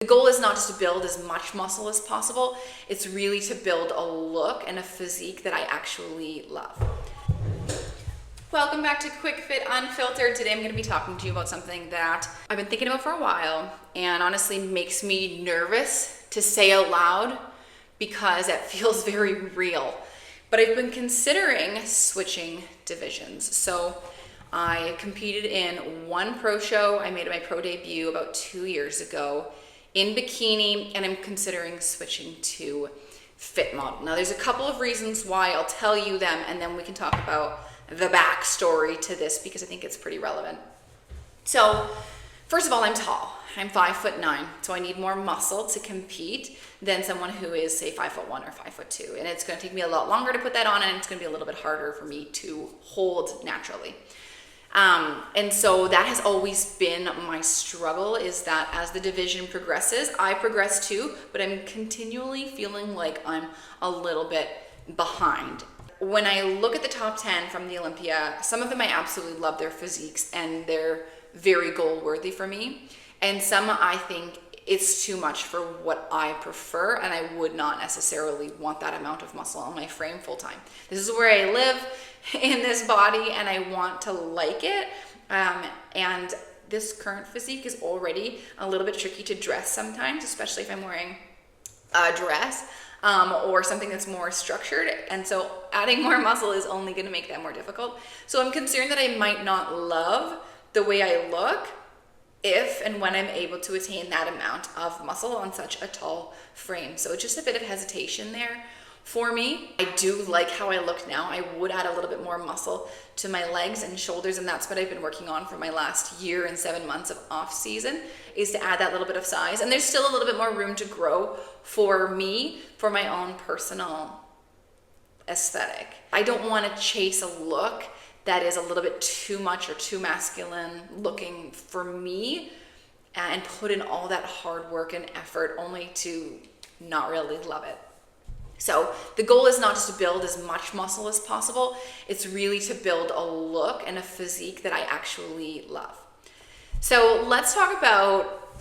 The goal is not just to build as much muscle as possible, it's really to build a look and a physique that I actually love. Welcome back to Quick Fit Unfiltered. Today I'm going to be talking to you about something that I've been thinking about for a while and honestly makes me nervous to say out loud because it feels very real. But I've been considering switching divisions. So I competed in one pro show. I made my pro debut about 2 years ago in bikini, and I'm considering switching to fit model. Now there's a couple of reasons why. I'll tell you them and then we can talk about the backstory to this because I think it's pretty relevant. So first of all, I'm tall. I'm 5'9", so I need more muscle to compete than someone who is, say, 5'1" or 5'2", and it's going to take me a lot longer to put that on, and it's going to be a little bit harder for me to hold naturally. And so that has always been my struggle, is that as the division progresses, I progress too, but I'm continually feeling like I'm a little bit behind. When I look at the top 10 from the Olympia, some of them I absolutely love their physiques and they're very goal worthy for me. And some I think it's too much for what I prefer, and I would not necessarily want that amount of muscle on my frame full time. This is where I live in this body and I want to like it. And this current physique is already a little bit tricky to dress sometimes, especially if I'm wearing a dress or something that's more structured. And so adding more muscle is only going to make that more difficult. So I'm concerned that I might not love the way I look if and when I'm able to attain that amount of muscle on such a tall frame. So just a bit of hesitation there for me. I do like how I look now. I would add a little bit more muscle to my legs and shoulders, and that's what I've been working on for my last year and 7 months of off season, is to add that little bit of size. And there's still a little bit more room to grow for me, for my own personal aesthetic. I don't want to chase a look that is a little bit too much or too masculine looking for me and put in all that hard work and effort only to not really love it. So the goal is not just to build as much muscle as possible, it's really to build a look and a physique that I actually love. So let's talk about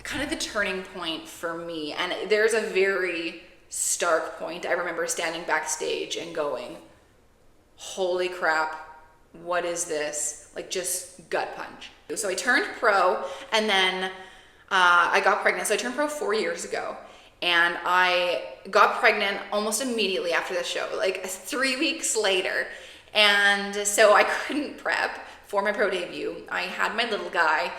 kind of the turning point for me. And there's a very stark point. I remember standing backstage and going, holy crap, what is this? Like, just gut punch. So I turned pro, and then I got pregnant. So I turned pro 4 years ago, and I got pregnant almost immediately after the show, like 3 weeks later. And so I couldn't prep for my pro debut. I had my little guy,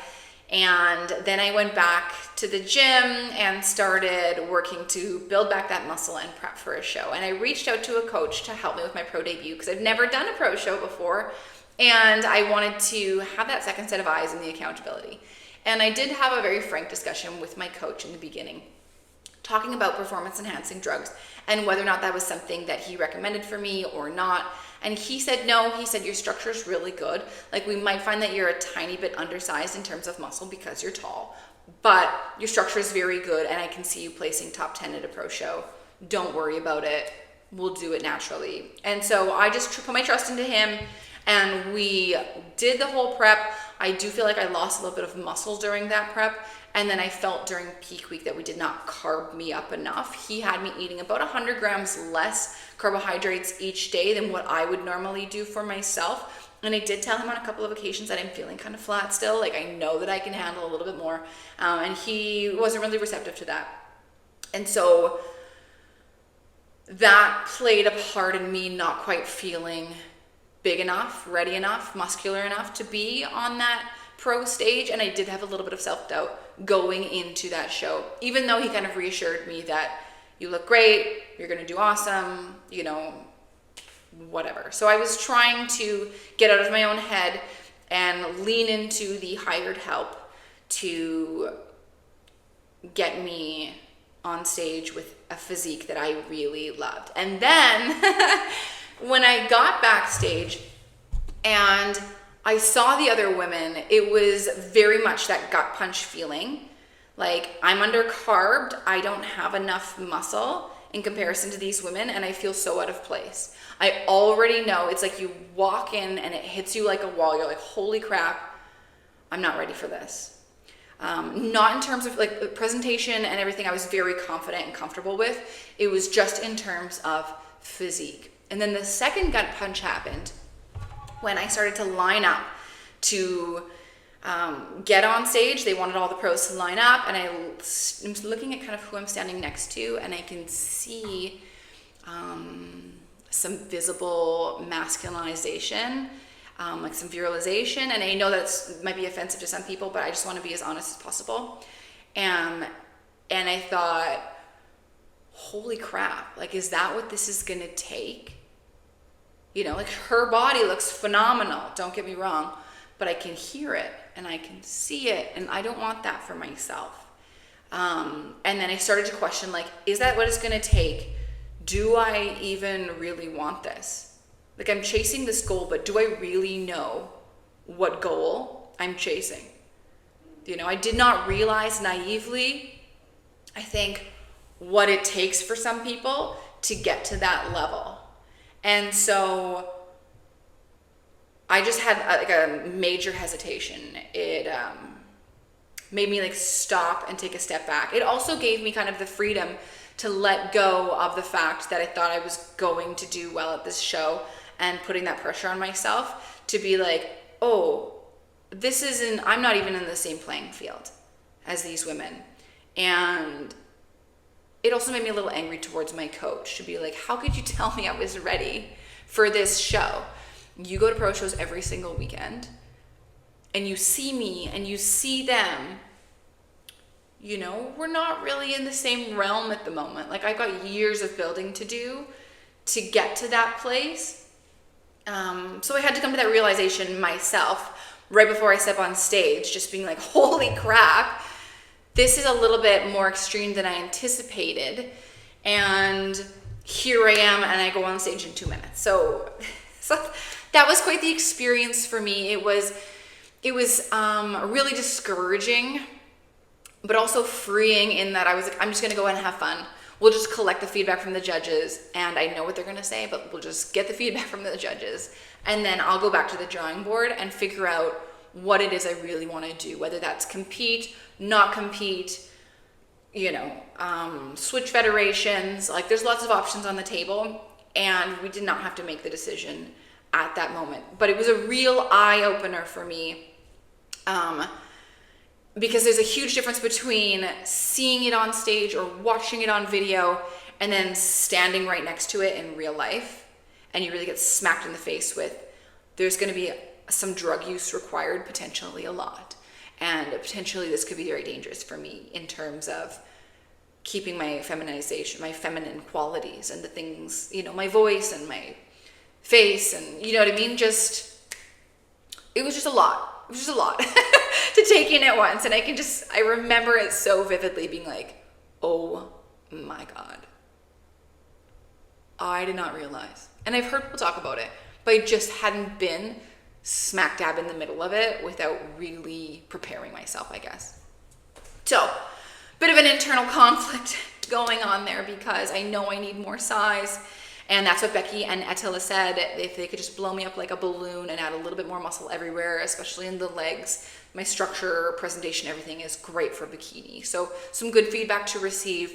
and then I went back to the gym and started working to build back that muscle and prep for a show. And I reached out to a coach to help me with my pro debut because I've never done a pro show before. And I wanted to have that second set of eyes and the accountability. And I did have a very frank discussion with my coach in the beginning, talking about performance enhancing drugs and whether or not that was something that he recommended for me or not. And he said no. He said, your structure is really good. Like, we might find that you're a tiny bit undersized in terms of muscle because you're tall, but your structure is very good and I can see you placing top 10 at a pro show. Don't worry about it. We'll do it naturally. And so I just put my trust into him and we did the whole prep. I do feel like I lost a little bit of muscle during that prep. And then I felt during peak week that we did not carb me up enough. He had me eating about 100 grams less carbohydrates each day than what I would normally do for myself. And I did tell him on a couple of occasions that I'm feeling kind of flat still. Like, I know that I can handle a little bit more. And he wasn't really receptive to that. And so that played a part in me not quite feeling big enough, ready enough, muscular enough to be on that pro stage. And I did have a little bit of self-doubt going into that show, even though he kind of reassured me that you look great, you're going to do awesome, you know, whatever. So I was trying to get out of my own head and lean into the hired help to get me on stage with a physique that I really loved. And then when I got backstage and I saw the other women, it was very much that gut punch feeling. Like, I'm undercarbed, I don't have enough muscle in comparison to these women, and I feel so out of place. I already know, it's like you walk in and it hits you like a wall. You're like, holy crap, I'm not ready for this. Not in terms of like the presentation and everything, I was very confident and comfortable with. It was just in terms of physique. And then the second gut punch happened when I started to line up to get on stage. They wanted all the pros to line up, and I'm looking at kind of who I'm standing next to, and I can see some visible masculinization, like some virilization. And I know that might be offensive to some people, but I just want to be as honest as possible. And I thought, holy crap, like, is that what this is going to take? You know, like, her body looks phenomenal, don't get me wrong, but I can hear it and I can see it, and I don't want that for myself. And then I started to question, like, is that what it's going to take? Do I even really want this? Like, I'm chasing this goal, but do I really know what goal I'm chasing? You know, I did not realize naively, I think, what it takes for some people to get to that level. And so I just had like a major hesitation. It made me like stop and take a step back. It also gave me kind of the freedom to let go of the fact that I thought I was going to do well at this show, and putting that pressure on myself to be like, oh, I'm not even in the same playing field as these women. And it also made me a little angry towards my coach to be like, how could you tell me I was ready for this show? You go to pro shows every single weekend, and you see me and you see them. You know, we're not really in the same realm at the moment. Like, I've got years of building to do to get to that place. So I had to come to that realization myself right before I step on stage, just being like, holy crap, this is a little bit more extreme than I anticipated. And here I am, and I go on stage in 2 minutes. So that was quite the experience for me. It was really discouraging, but also freeing in that I was like, I'm just gonna go and have fun. We'll just collect the feedback from the judges, and I know what they're gonna say, but we'll just get the feedback from the judges. And then I'll go back to the drawing board and figure out what it is I really wanna do, whether that's compete, not compete, you know, switch federations. Like, there's lots of options on the table, and we did not have to make the decision at that moment. But it was a real eye-opener for me, because there's a huge difference between seeing it on stage or watching it on video and then standing right next to it in real life, and you really get smacked in the face with, there's going to be some drug use required, potentially a lot, and potentially this could be very dangerous for me in terms of keeping my feminization, my feminine qualities, and the things, you know, my voice and my face, and you know what I mean? It was just a lot. It was just a lot to take in at once. And I remember it so vividly being like, oh my God, I did not realize. And I've heard people talk about it, but I just hadn't been smack dab in the middle of it without really preparing myself, I guess. So, bit of an internal conflict going on there, because I know I need more size. And that's what Becky and Attila said. If they could just blow me up like a balloon and add a little bit more muscle everywhere, especially in the legs, my structure, presentation, everything is great for bikini. So some good feedback to receive.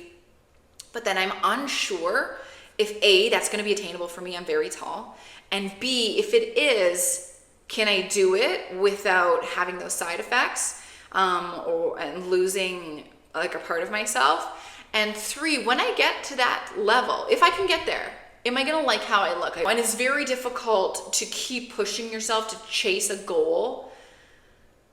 But then I'm unsure if A, that's going to be attainable for me. I'm very tall. And B, if it is, can I do it without having those side effects and losing like a part of myself? And 3, when I get to that level, if I can get there, am I gonna like how I look? And it's very difficult to keep pushing yourself to chase a goal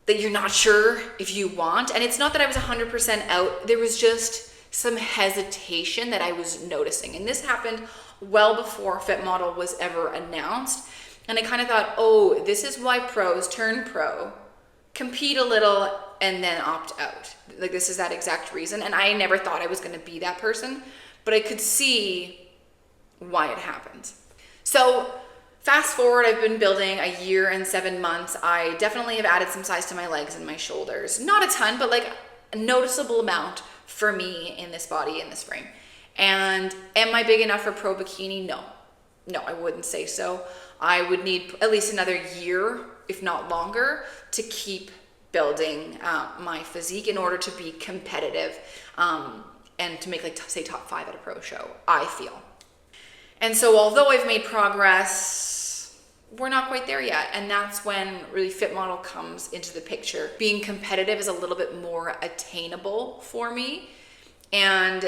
that you're not sure if you want. And it's not that I was 100% out. There was just some hesitation that I was noticing. And this happened well before Fit Model was ever announced. And I kind of thought, oh, this is why pros turn pro, compete a little, and then opt out. Like, this is that exact reason. And I never thought I was gonna be that person, but I could see why it happened. So fast forward, I've been building a year and 7 months. I definitely have added some size to my legs and my shoulders. Not a ton, but like a noticeable amount for me in this body, in this frame. And am I big enough for pro bikini? No, I wouldn't say so. I would need at least another year, if not longer, to keep building my physique in order to be competitive and to make, like, say, top 5 at a pro show, I feel. And so although I've made progress, we're not quite there yet. And that's when really Fit Model comes into the picture. Being competitive is a little bit more attainable for me. And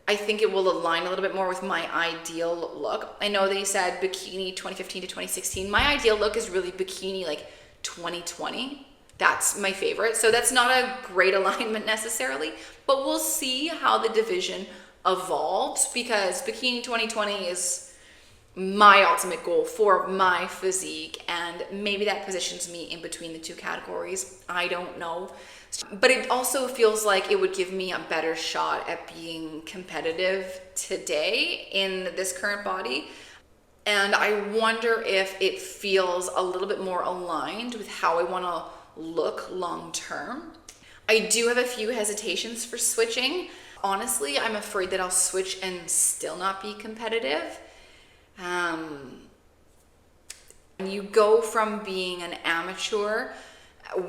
I think it will align a little bit more with my ideal look. I know they said bikini 2015 to 2016. My ideal look is really bikini like 2020. That's my favorite. So that's not a great alignment necessarily, but we'll see how the division evolves, because bikini 2020 is my ultimate goal for my physique, and maybe that positions me in between the two categories. I don't know. But it also feels like it would give me a better shot at being competitive today in this current body. And I wonder if it feels a little bit more aligned with how I want to look long term. I do have a few hesitations for switching. Honestly, I'm afraid that I'll switch and still not be competitive. You go from being an amateur,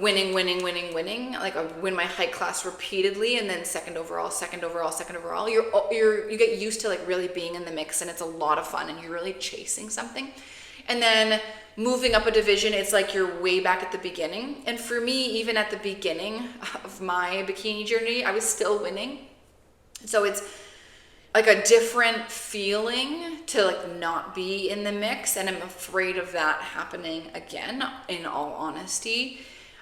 winning, like I win my height class repeatedly, and then second overall. You get used to like really being in the mix, and it's a lot of fun, and you're really chasing something. And then moving up a division, it's like you're way back at the beginning. And for me, even at the beginning of my bikini journey, I was still winning. So it's like a different feeling to like not be in the mix, and I'm afraid of that happening again, in all honesty.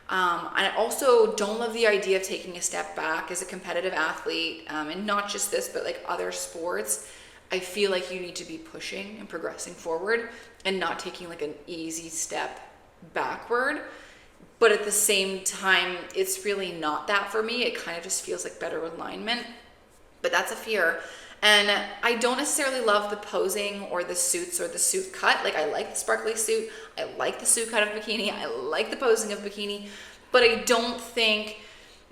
I also don't love the idea of taking a step back as a competitive athlete, and not just this, but like other sports. I feel like you need to be pushing and progressing forward and not taking like an easy step backward. But at the same time, it's really not that for me. It kind of just feels like better alignment. But that's a fear. And I don't necessarily love the posing or the suits or the suit cut. Like, I like the sparkly suit. I like the suit cut of bikini. I like the posing of bikini. But I don't think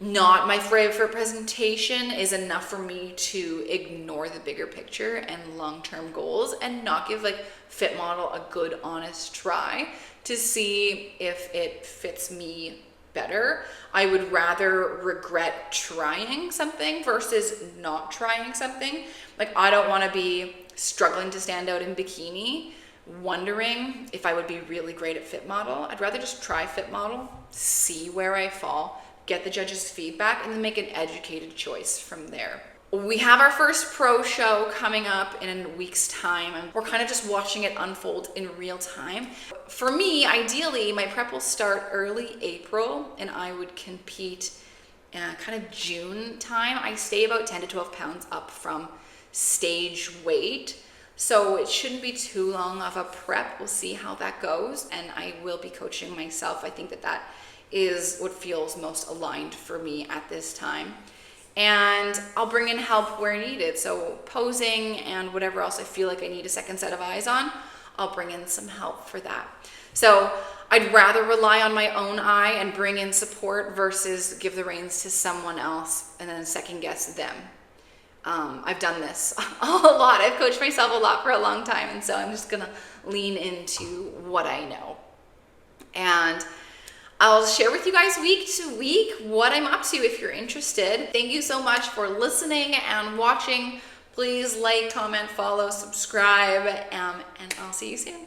not my favorite presentation is enough for me to ignore the bigger picture and long-term goals and not give like Fit Model a good, honest try to see if it fits me better. I would rather regret trying something versus not trying something. Like, I don't want to be struggling to stand out in bikini, wondering if I would be really great at Fit Model. I'd rather just try Fit Model, see where I fall, get the judges' feedback, and then make an educated choice from there. We have our first pro show coming up in a week's time, and we're kind of just watching it unfold in real time. For me, ideally, my prep will start early April, and I would compete kind of June time. I stay about 10 to 12 pounds up from stage weight, so it shouldn't be too long of a prep. We'll see how that goes, and I will be coaching myself. I think that is what feels most aligned for me at this time. And I'll bring in help where needed. So posing and whatever else I feel like I need a second set of eyes on, I'll bring in some help for that. So I'd rather rely on my own eye and bring in support versus give the reins to someone else and then second guess them. I've done this a lot. I've coached myself a lot for a long time. And so I'm just gonna lean into what I know. And I'll share with you guys week to week what I'm up to if you're interested. Thank you so much for listening and watching. Please like, comment, follow, subscribe, and I'll see you soon.